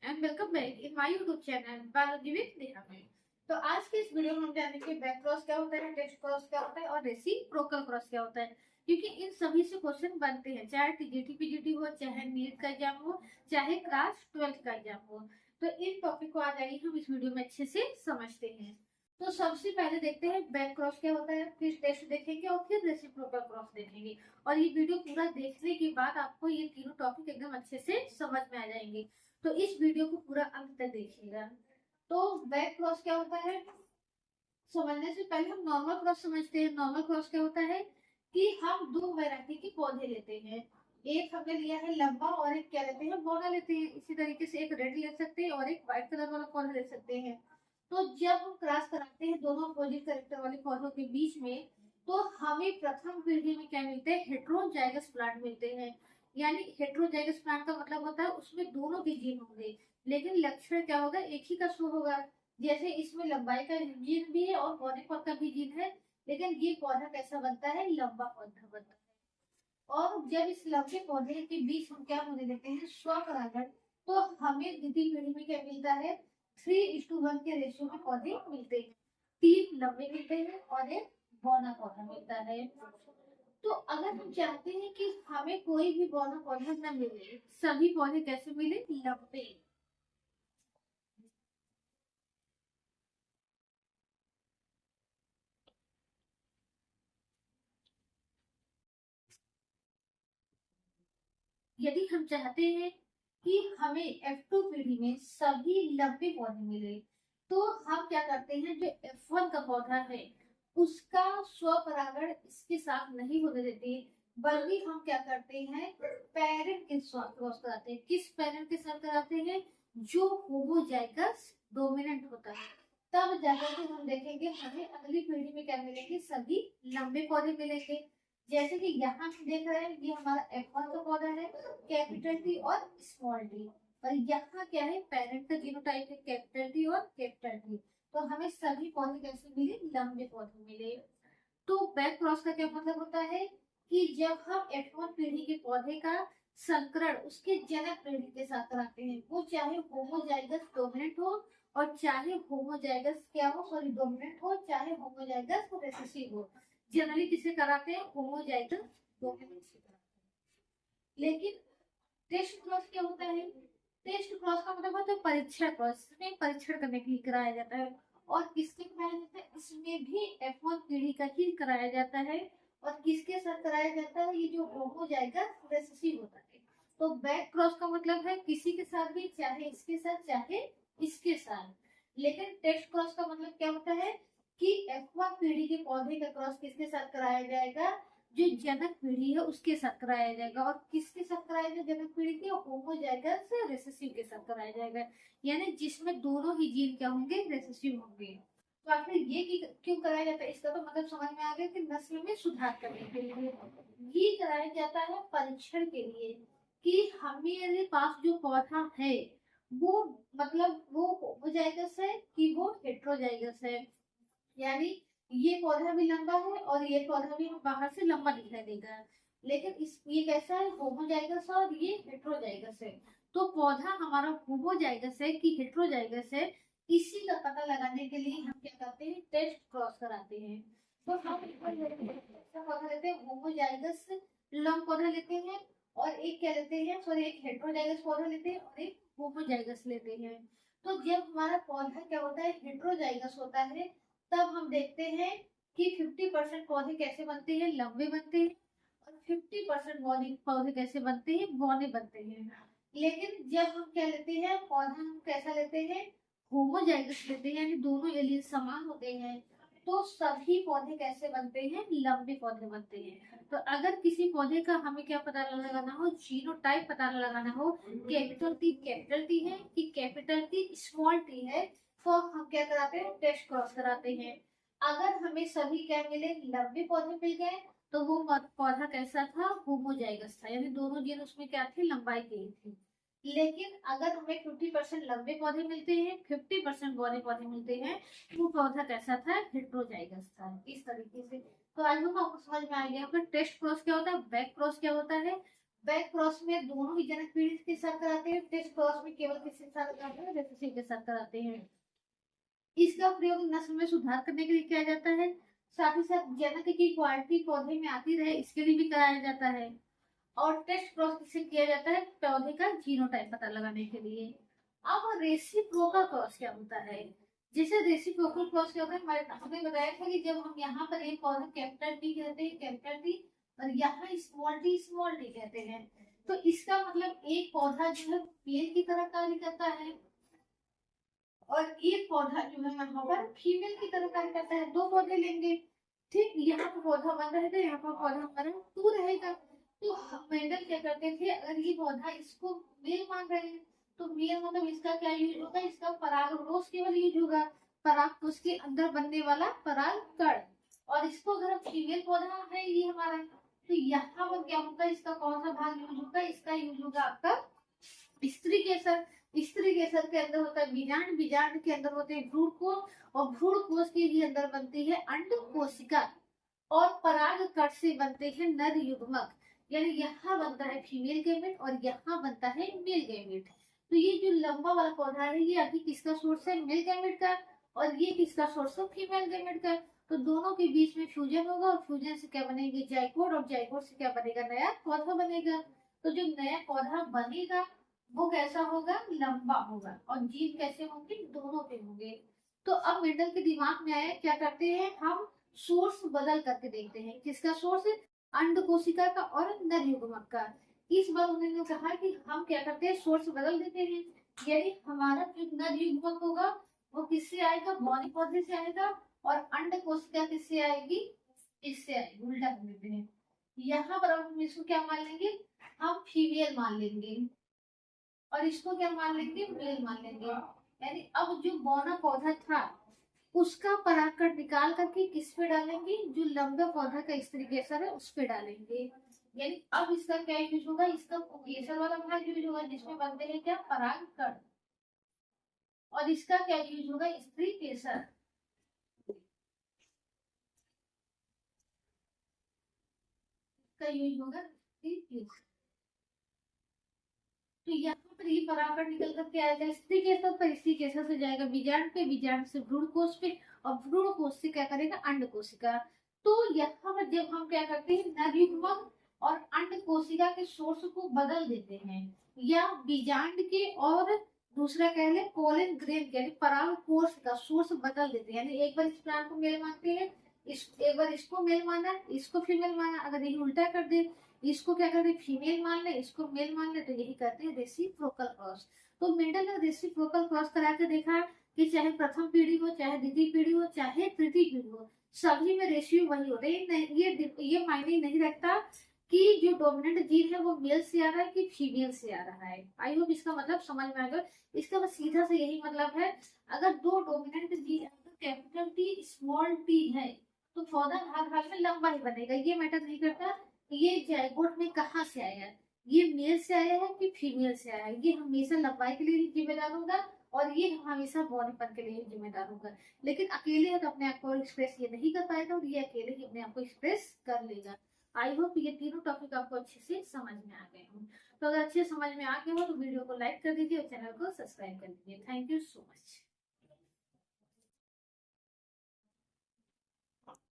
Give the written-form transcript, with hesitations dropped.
And welcome back in my YouTube channel biology with Neha में। तो आज के इस वीडियो में हम जानेंगे बैक क्रॉस क्या होता है, टेस्ट क्रॉस क्या होता है और रेसिप्रोकल क्रॉस क्या होता है। क्योंकि इन सभी से क्वेश्चन बनते हैं, चाहे टीजीटी पीजीटी हो, चाहे नीट का एग्जाम हो, चाहे क्लास 12 का एग्जाम हो। तो इन टॉपिक को आज आइए हम इस वीडियो में अच्छे से समझते हैं। तो सबसे पहले देखते हैं बैक क्रॉस क्या होता है, फिर टेस्ट देखेंगे और फिर रेसिप्रोकल क्रॉस देखेंगे। और ये वीडियो पूरा देखने के बाद आपको ये तीनों टॉपिक एकदम अच्छे से समझ में आ जाएंगे। तो इस वीडियो को पूरा अंत तक देखिएगा। तो बैक क्रॉस क्या होता है, समझने से पहले हम नॉर्मल क्रॉस समझते हैं। नॉर्मल क्रॉस क्या होता है कि हम दो वैरायटी के पौधे लेते हैं। एक हमने लिया है लंबा और एक क्या लेते हैं, बौना लेते हैं। इसी तरीके से एक रेड ले सकते हैं और एक व्हाइट कलर वाला पौधा ले सकते हैं। तो जब हम क्रॉस कराते हैं दोनों अपोजिट कैरेक्टर वाले पौधों के बीच में, तो हमें प्रथम पीढ़ी में क्या मिलते हैं, हेट्रोजाइगस प्लांट मिलते हैं। यानी हेट्रोजाइगस प्लांट का मतलब होता है उसमें दोनों के जीन होंगे, लेकिन लक्षण क्या होगा, एक ही का शो होगा। जैसे इसमें लंबाई का जीन भी है और बौनेपन का भी जीन है, लेकिन ये पौधा कैसा बनता है, लंबा पौधा बनता है। और जब इस लंबे पौधे के बीच हम क्या होने देते हैं, स्वपरागण, तो हमें द्वितीय पीढ़ी में क्या मिलता है, 3:1 के रेशियो में पौधे मिलते हैं। 3 लंबे मिलते हैं और एक बौना पौधा मिलता है। तो अगर हम चाहते हैं कि हमें कोई भी बौना पौधा न मिले, सभी पौधे कैसे मिले, लंबे। यदि हम चाहते हैं कि हमें F2 पीढ़ी में सभी लंबे पौधे मिले, तो हम क्या करते हैं, जो F1 का पौधा है उसका स्वपरागण इसके साथ नहीं होने देते, बल्कि हम क्या करते हैं, पेरेंट के साथ क्रॉस कराते हैं। किस पेरेंट के साथ कराते हैं, जो होमोजाइगस डोमिनेंट होता है। तब जाकर के हम देखेंगे हमें अगली पीढ़ी में क्या मिलेंगे, सभी लंबे पौधे मिलेंगे। जैसे कि यहाँ हम देख रहे हैं, ये हमारा F1 का पौधा है, कैपिटल टी और स्मॉल टी। और यहाँ क्या है, पेरेंट का जीनोटाइप है कैपिटल टी और कैपिटल टी। तो हमें सभी पौधे कैसे मिले, लंबे पौधे मिले। तो बैक क्रॉस का क्या मतलब होता है कि जब हम F1 पीढ़ी के पौधे का संकरण उसके जनक पीढ़ी के साथ कराते हैं, वो चाहे होमोजाइगस डोमिनेंट हो और चाहे होमोजाइगस क्या हो, सॉरी डोमिनेंट हो, चाहे होमोजाइगस रिसेसिव हो। जनरली किसे कराते हैं, होमोजाइगस डोमिनेंट से कराते हैं। लेकिन टेस्ट क्रॉस क्या होता है, टेस्ट क्रॉस का मतलब होता है परीक्षण क्रॉस, इसमें परीक्षण करने के लिए कराया जाता है। और किसके कराया जाता है, इसमें भी F1 पीढ़ी का ही कराया जाता है। और किसके साथ कराया जाता है, ये जो होमोजाइगस रिसेसिव होता है। तो बैक क्रॉस का मतलब है किसी के साथ भी, चाहे इसके साथ चाहे इसके साथ। लेकिन टेस्ट क्रॉस का मतलब क्या होता है कि F1 पीढ़ी के पौधे का क्रॉस किसके साथ कराया जाएगा, जो जनक पीढ़ी है उसके साथ कराया जाएगा। और किसके साथ कराया जाएगा, जनक पीढ़ी के होमोजाइगस रिसेसिव के साथ कराया जाएगा। यानी जिसमें दोनों ही जीन क्या होंगे, रिसेसिव होंगे। तो आखिर ये क्यों कराया जाता है, इसका तो मतलब समझ में आ गया कि नस्ल में सुधार करने के लिए ये कराया जाता है, परीक्षण के लिए कि हमारे पास जो पौधा है वो मतलब वो होमोजाइगस है कि वो हेट्रोजाइगस है। यानी ये पौधा भी लंबा है और ये पौधा भी बाहर से लंबा दिखाई देगा, लेकिन इस ये कैसा है, होमोजाइगस है और ये हेट्रोजाइगस है। तो पौधा हमारा होमोजाइगस है कि हेट्रोजाइगस है, इसी का पता लगाने के लिए हम क्या करते हैं, टेस्ट क्रॉस कराते हैं। तो हम ऐसा पौधा लेते हैं, होमोजाइगस लंब पौधा लेते हैं, और एक क्या लेते हैं, सॉरी एक हेट्रोजाइगस पौधा लेते हैं और एक होमोजाइगस लेते हैं। तो जब हमारा पौधा क्या होता है, हेट्रोजाइगस होता है, तब हम देखते हैं कि 50% पौधे कैसे बनते हैं, लंबे बनते हैं, और 50% पौधे कैसे बनते हैं, बौने बनते हैं। लेकिन जब हम क्या लेते हैं, पौधा हम कैसा लेते हैं, होमोजाइगस लेते हैं, यानी दोनों एलियन समान होते हैं, तो सभी पौधे कैसे बनते हैं, लंबे पौधे बनते हैं। तो अगर किसी पौधे का हमें क्या पता लगाना हो, जीनोटाइप पता लगाना हो, कैपिटल टी है कि कैपिटल टी स्मॉल टी है, तो हम क्या कराते हैं, टेस्ट क्रॉस कराते हैं। अगर हमें सभी क्या मिले, लंबे पौधे मिल गए, तो वो पौधा कैसा था, होमोजाइगस था, यानी दोनों जीन उसमें क्या थे, लंबाई के ही थी। लेकिन अगर हमें 50% लंबे पौधे मिलते हैं, 50% बौने पौधे मिलते हैं, वो पौधा कैसा था, हेट्रोजाइगस था। इस तरीके से तो आज हम आपको समझ में आ गया कि टेस्ट क्रॉस क्या होता है, बैक क्रॉस क्या होता है। बैक क्रॉस में दोनों ही जनक पीढ़ी के साथ कराते हैं, टेस्ट क्रॉस में केवल किसके साथ कराते हैं, रेसेसिव के साथ कराते हैं। इसका प्रयोग नस्ल में सुधार करने के लिए किया जाता है, साथ ही साथ जनक की क्वालिटी पौधे में आती रहे इसके लिए भी कराया जाता है। और टेस्ट क्रॉस किससे किया जाता है, पौधे का जीनोटाइप पता लगाने के लिए। अब रेसिप्रोकल क्रॉस क्या होता है, जैसे रेसिप्रोकल क्रॉस क्या होता है, हमें बताया था कि जब हम यहाँ पर एक पौधा कैपिटल टी कहते हैं, कैपिटल टी, और यहाँ स्मॉल टी कहते हैं, तो इसका मतलब एक पौधा जो है मेल की तरह कार्य करता है और एक पौधा जो है यहाँ पर फीमेल की तरह कार्य करता है। दो पौधे लेंगे, ठीक, यहाँ पर पौधा बन रहेगा, यहाँ पर पौधा हमारा टू रहेगा। तो मेंडल क्या करते थे, अगर ये पौधा इसको मेल मान रहे हैं तो मेल मतलब इसका क्या यूज होगा, इसका पराग रोज केवल यूज होगा, पराग कोश के अंदर बनने वाला पराग कण। और इसको अगर हम फीमेल पौधा है ये हमारा, तो यहाँ पर क्या होगा, इसका कौन सा भाग यूज होगा, इसका यूज होगा आपका स्त्री केसर। स्त्री केसर के अंदर होता है बीजांड, बीजांड के अंदर होते हैं भ्रूण कोश, और भ्रूण कोश के ही अंदर बनती है अंड कोशिका, और पराग कण से बनते हैं नर युग्मक। यानी यहाँ बनता है फीमेल गैमेट और यहाँ बनता है मेल गैमेट। तो ये जो लंबा वाला पौधा है ये अभी किसका सोर्स है, मेल गैमेट का, और ये किसका सोर्स है, फीमेल गैमेट का। तो दोनों के बीच में फ्यूजन होगा और फ्यूजन से क्या बनेगी, जाइगोट, और जाइगोट से क्या बनेगा, नया पौधा बनेगा। तो जो नया पौधा बनेगा वो कैसा होगा, लंबा होगा, और जीन कैसे होंगे, दोनों पे होंगे। तो अब मेंडल के दिमाग में आया, क्या करते हैं हम सोर्स बदल करके देखते हैं, किसका सोर्स, अंड कोशिका का और नर युग्मक का। इस बार उन्होंने कहा कि हम क्या करते हैं, सोर्स बदल देते हैं, यानी हमारा जो नर युग्मक होगा वो किससे आएगा, बौनी पौधे से आएगा, और अंड कोशिका किससे आएगी, इससे आएगी, उल्टा कर देते हैं। यहाँ पर हम इसको क्या मान लेंगे, हम फीमेल मान लेंगे, और इसको क्या मान लेंगे, मेल मान लेंगे। यानी अब जो बौना पौधा था उसका परागकण निकाल करके किस पे डालेंगे, जो लंबे पौधा का स्त्री केसर है उस पे डालेंगे। यानी अब इसका क्या यूज होगा, इसका केसर वाला भाग यूज होगा जिसमें बनते हैं क्या, परागकण, और इसका क्या यूज होगा, स्त्री केसर। का यूज होगा स्त्री केसर। तो यहाँ पर ये परागकण निकल करके आएगा स्त्री केसर पर, स्त्री केसर से जाएगा बीजांड पे, बीजांड से भ्रूण कोश पे, और भ्रूण कोश से क्या करेगा, अंड कोशिका। तो यहाँ पर जब हम क्या करते हैं, नर युग्मक और अंड कोशिका के सोर्स को बदल देते हैं, या बीजांड के और दूसरा कह ले पोलन ग्रेन यानी पराग कोश का सोर्स बदल देते हैं, यानी एक बार इस प्लांट को मेल मानते हैं, एक बार इसको मेल माना, इसको फीमेल माना, अगर यही उल्टा कर दे, इसको क्या करते हैं, फीमेल मान ले, इसको मेल मान ले, तो यही करते हैं रेसिप्रोकल क्रॉस। तो मेंडल ने रेसिप्रोकल क्रॉस करा के देखा कि चाहे प्रथम पीढ़ी हो, चाहे द्वितीय पीढ़ी हो, चाहे तृतीय पीढ़ी हो, सभी में रेशियो वही होता है। ये मायने नहीं रखता कि जो डोमिनेंट जीन है वो मेल से आ रहा है कि फीमेल से आ रहा है। आई होप इसका मतलब समझ में आ गया। इसका बस सीधा से यही मतलब है, अगर दो dominant gene capital T small T है तो पौधा हर हाल में लंबा ही बनेगा, ये मैटर नहीं करता ये जाइगोट में कहाँ से आया है, ये मेल से आया है कि फीमेल से आया है, ये हमेशा लंबाई के लिए ही जिम्मेदार होगा, और ये हमेशा बौनेपन के लिए जिम्मेदार होगा। लेकिन अकेले तो अपने आप को एक्सप्रेस ये नहीं कर पाएगा, और ये अकेले ही अपने आप को एक्सप्रेस कर लेगा। आई होप ये तीनों टॉपिक आपको अच्छे से समझ में आ गए हो। तो अगर अच्छे समझ में आ गए हो तो वीडियो को लाइक कर दीजिए और चैनल को सब्सक्राइब कर दीजिए। Thank you so much.